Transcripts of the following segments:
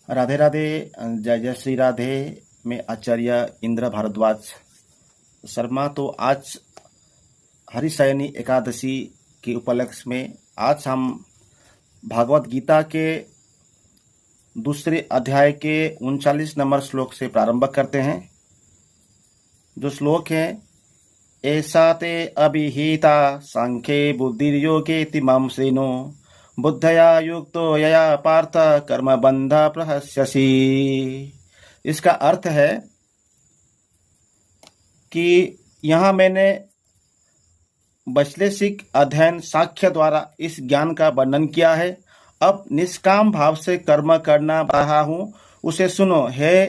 राधे राधे। जय जय श्री राधे। मैं आचार्य इंद्र भारद्वाज शर्मा। तो आज हरिशयनी एकादशी के उपलक्ष्य में आज हम भागवत गीता के दूसरे अध्याय के 39 नंबर श्लोक से प्रारंभ करते हैं। जो श्लोक है, ऐसा ते अभिहिता सांख्ये बुद्धिर्योगे तिमं श्रीनो बुद्धया युक्तो यया पार्थ कर्म बंध प्रहस्यसि। इसका अर्थ है कि यहाँ मैंने वैश्लेषिक अध्ययन साक्ष्य द्वारा इस ज्ञान का वर्णन किया है। अब निष्काम भाव से कर्म करना रहा हूँ, उसे सुनो। हे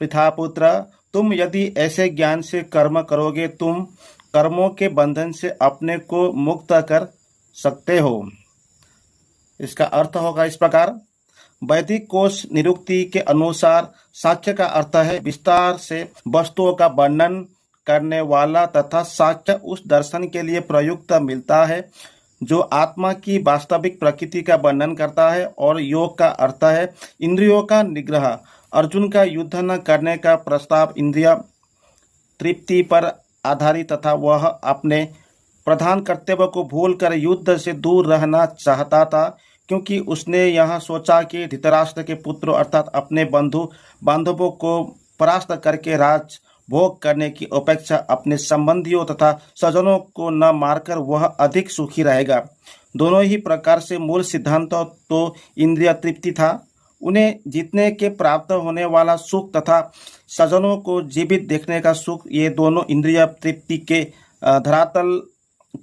पृथापुत्र, तुम यदि ऐसे ज्ञान से कर्म करोगे, तुम कर्मों के बंधन से अपने को मुक्त कर सकते हो। इसका अर्थ होगा इस प्रकार। वैदिक कोश निरुक्ति के अनुसार साक्ष्य का अर्थ है विस्तार से वस्तुओं का वर्णन करने वाला, तथा साक्ष्य उस दर्शन के लिए प्रयुक्त मिलता है जो आत्मा की वास्तविक प्रकृति का वर्णन करता है। और योग का अर्थ है इंद्रियों का निग्रह। अर्जुन का युद्ध न करने का प्रस्ताव इंद्रिय तृप्ति पर आधारित तथा वह अपने प्रधान कर्तव्य को भूलकर युद्ध से दूर रहना चाहता था, क्योंकि उसने यह सोचा कि धृतराष्ट्र के पुत्र अर्थात अपने बंधु बांधवों को परास्त करके राज भोग करने की अपेक्षा अपने संबंधियों तथा स्वजनों को न मारकर वह अधिक सुखी रहेगा। दोनों ही प्रकार से मूल सिद्धांत तो इंद्रिय तृप्ति था, उन्हें जीतने के प्राप्त होने वाला सुख तथा स्वजनों को जीवित देखने का सुख, ये दोनों इंद्रिय तृप्ति के धरातल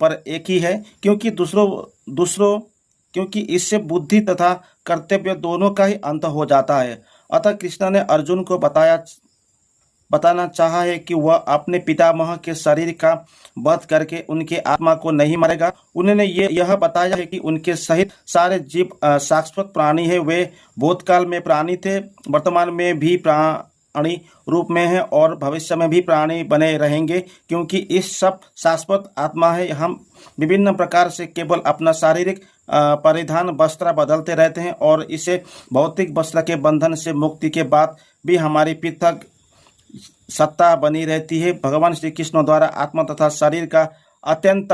पर एक ही है, क्योंकि इससे बुद्धि तथा कर्तव्य दोनों का ही अंत हो जाता है। अतः कृष्ण ने अर्जुन को बताना चाहा है कि वह अपने पितामह के शरीर का वध करके उनके आत्मा को नहीं मारेगा। उन्होंने यह बताया है कि उनके सहित सारे जीव शाश्वत प्राणी है। वे भूतकाल में प्राणी थे, वर्तमान में भी प्राणी रूप में है और भविष्य में भी प्राणी बने रहेंगे, क्योंकि इस सब शाश्वत आत्मा है। हम विभिन्न प्रकार से केवल अपना शारीरिक परिधान वस्त्र बदलते रहते हैं और इसे भौतिक वस्त्र के बंधन से मुक्ति के बाद भी हमारी पृथक सत्ता बनी रहती है। भगवान श्री कृष्ण द्वारा आत्मा तथा शरीर का अत्यंत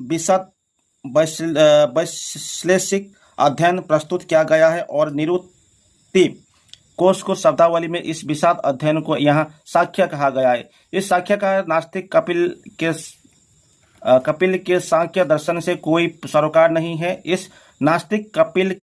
विशद वैश्लेषिक अध्ययन प्रस्तुत किया गया है और निरुक्ति कोश को शब्दावली में इस विशाद अध्ययन को यहाँ साक्ष्य कहा गया है। इस साक्ष्य का नास्तिक कपिल के सांख्य दर्शन से कोई सरोकार नहीं है। इस नास्तिक कपिल